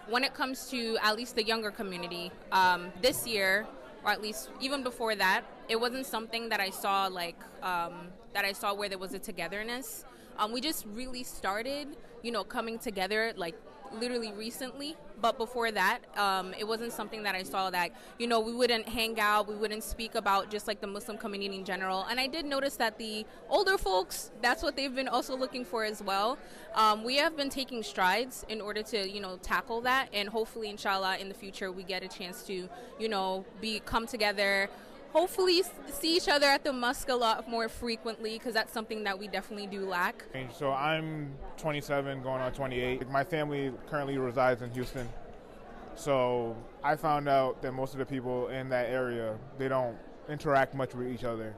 When it comes to at least the younger community, this year, or at least even before that, it wasn't something that I saw where there was a togetherness. We just really started, coming together like literally recently. But before that, it wasn't something that I saw that, we wouldn't hang out, we wouldn't speak about just like the Muslim community in general. And I did notice that the older folks, that's what they've been also looking for as well. We have been taking strides in order to, tackle that. And hopefully, inshallah, in the future, we get a chance to, come together, hopefully see each other at the mosque a lot more frequently, because that's something that we definitely do lack. So I'm 27 going on 28. My family currently resides in Houston. So I found out that most of the people in that area, they don't interact much with each other.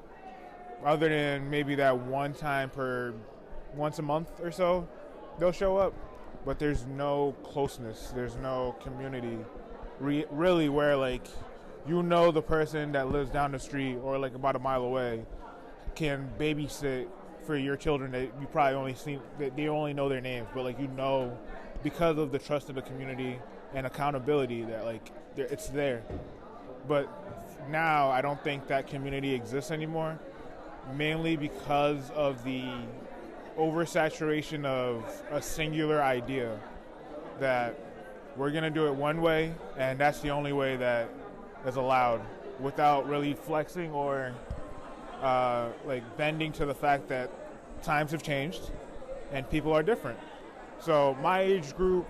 Other than maybe that one time once a month or so, they'll show up. But there's no closeness, there's no community really where like, the person that lives down the street or like about a mile away can babysit for your children that you probably only see, that they only know their names, but like because of the trust of the community and accountability that like it's there. But now I don't think that community exists anymore, mainly because of the oversaturation of a singular idea that we're gonna do it one way and that's the only way that is allowed, without really flexing or bending to the fact that times have changed and people are different. So my age group,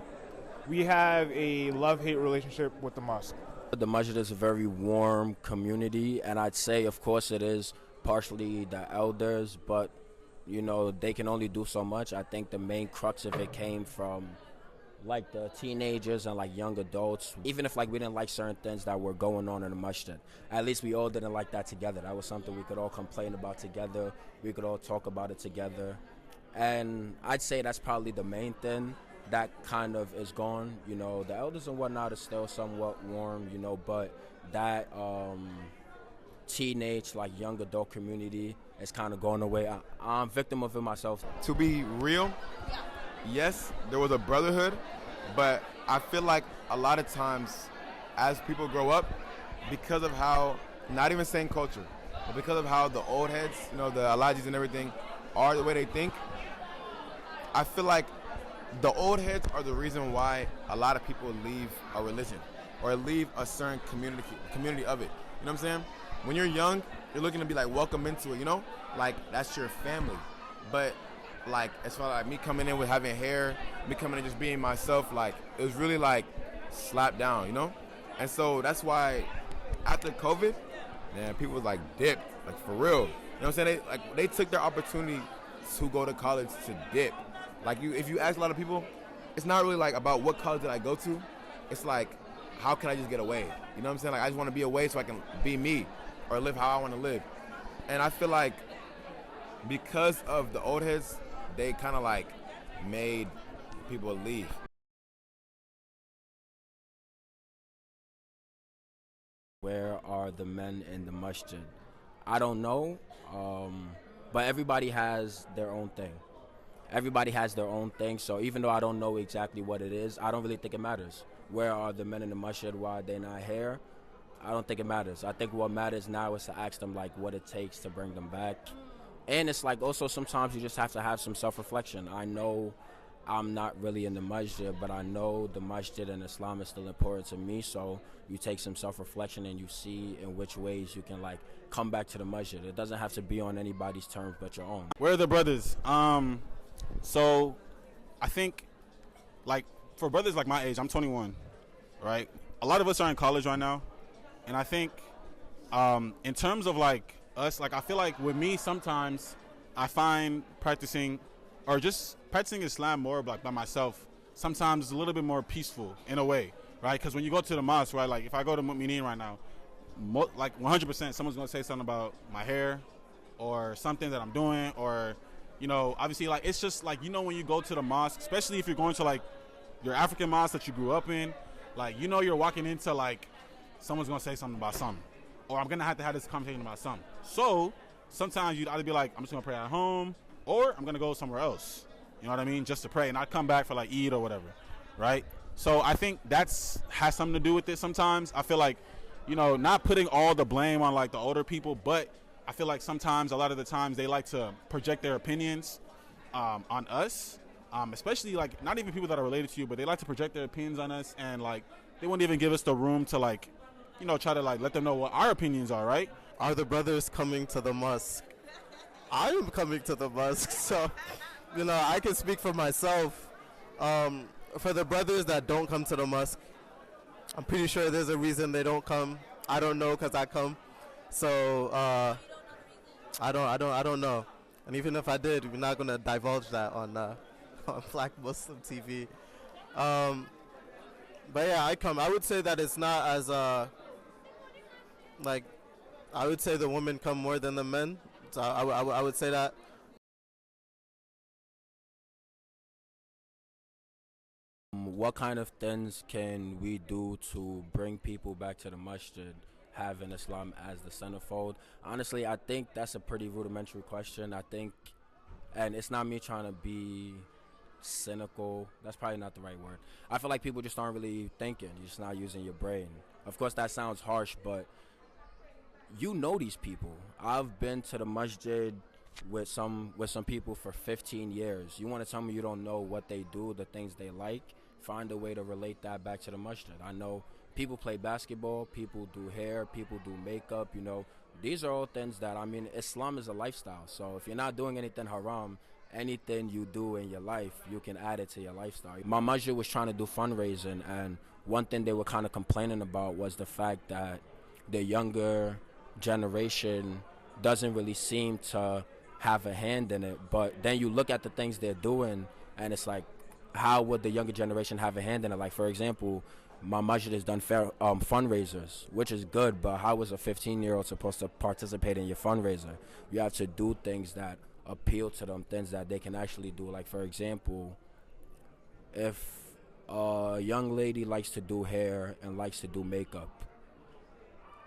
we have a love-hate relationship with the mosque. The masjid is a very warm community, and I'd say, of course, it is partially the elders, but they can only do so much. I think the main crux of it came from like the teenagers and like young adults. Even if like we didn't like certain things that were going on in the masjid, at least we all didn't like that together. That was something we could all complain about together. We could all talk about it together. And I'd say that's probably the main thing that kind of is gone. The elders and whatnot is still somewhat warm, but that teenage, like young adult community is kind of going away. I'm a victim of it myself. To be real, yes, there was a brotherhood, but I feel like a lot of times as people grow up, because of how, not even saying culture, but because of how the old heads, the Alhajis and everything, are the way they think, I feel like the old heads are the reason why a lot of people leave a religion or leave a certain community of it. You know what I'm saying? When you're young, you're looking to be like welcome into it, like that's your family. But like as far as like me coming in with having hair, me coming in just being myself, like it was really like slapped down, And so that's why after COVID, man, people was like dipped, like for real. You know what I'm saying? They took their opportunity to go to college to dip. Like if you ask a lot of people, it's not really like about what college did I go to. It's like, how can I just get away? You know what I'm saying? Like I just want to be away so I can be me or live how I want to live. And I feel like because of the old heads, they kind of like made people leave. Where are the men in the masjid? I don't know, but everybody has their own thing. Everybody has their own thing, so even though I don't know exactly what it is, I don't really think it matters. Where are the men in the masjid? Why are they not here? I don't think it matters. I think what matters now is to ask them like what it takes to bring them back. And it's like also sometimes you just have to have some self-reflection. I know I'm not really in the masjid, but I know the masjid and Islam is still important to me, so you take some self-reflection and you see in which ways you can like come back to the masjid. It doesn't have to be on anybody's terms but your own. Where are the brothers? So I think like for brothers like my age, I'm 21, right? A lot of us are in college right now, and I think in terms of like us, like I feel like with me sometimes I find practicing Islam more like by myself sometimes it's a little bit more peaceful in a way, right? Because when you go to the mosque, right, like if I go to Mu'mineen right now, like 100% someone's gonna say something about my hair or something that I'm doing, or obviously like it's just like when you go to the mosque, especially if you're going to like your African mosque that you grew up in, like you're walking into like someone's gonna say something about something, or I'm gonna have to have this conversation about something. So sometimes you'd either be like, I'm just gonna pray at home, or I'm gonna go somewhere else. You know what I mean? Just to pray, and I'd come back for like Eid or whatever, right? So I think that's has something to do with it sometimes. I feel like, not putting all the blame on like the older people, but I feel like sometimes, a lot of the times, they like to project their opinions on us, especially like not even people that are related to you, but they like to project their opinions on us, and like they won't even give us the room to like, try to like let them know what our opinions are, right? Are the brothers coming to the mosque? I am coming to the mosque, so I can speak for myself. For the brothers that don't come to the mosque, I'm pretty sure there's a reason they don't come. I don't know because I come, so I don't know. And even if I did, we're not gonna divulge that on Black Muslim TV. But yeah, I come. I would say that it's not as like, I would say the women come more than the men. So I would say that. What kind of things can we do to bring people back to the masjid, having Islam as the centerfold? Honestly, I think that's a pretty rudimentary question. I think, and it's not me trying to be cynical. That's probably not the right word. I feel like people just aren't really thinking. You're just not using your brain. Of course, that sounds harsh, but these people. I've been to the masjid with some people for 15 years. You want to tell me you don't know what they do, the things they like? Find a way to relate that back to the masjid. I know people play basketball, people do hair, people do makeup, These are all things that, Islam is a lifestyle. So if you're not doing anything haram, anything you do in your life, you can add it to your lifestyle. My masjid was trying to do fundraising, and one thing they were kind of complaining about was the fact that the younger generation doesn't really seem to have a hand in it. But then you look at the things they're doing, and it's like, how would the younger generation have a hand in it? Like, for example, my masjid has done fundraisers, which is good, but how is a 15-year-old supposed to participate in your fundraiser? You have to do things that appeal to them, things that they can actually do. Like, for example, if a young lady likes to do hair and likes to do makeup,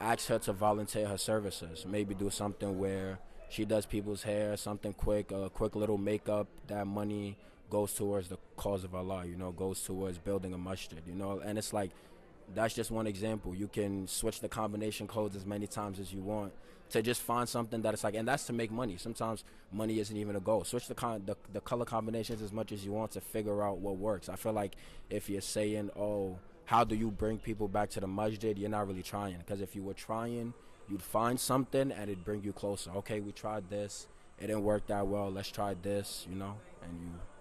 ask her to volunteer her services. Maybe do something where she does people's hair, something quick, a quick little makeup. That money goes towards the cause of Allah, goes towards building a masjid, and it's like, that's just one example. You can switch the combination codes as many times as you want to just find something that it's like, and that's to make money. Sometimes money isn't even a goal. Switch the color combinations as much as you want to figure out what works. I feel like if you're saying, oh, how do you bring people back to the masjid, you're not really trying, because if you were trying, you'd find something and it'd bring you closer. Okay, we tried this, it didn't work that well, let's try this, and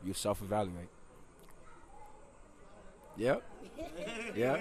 you self-evaluate. Yep. Yeah.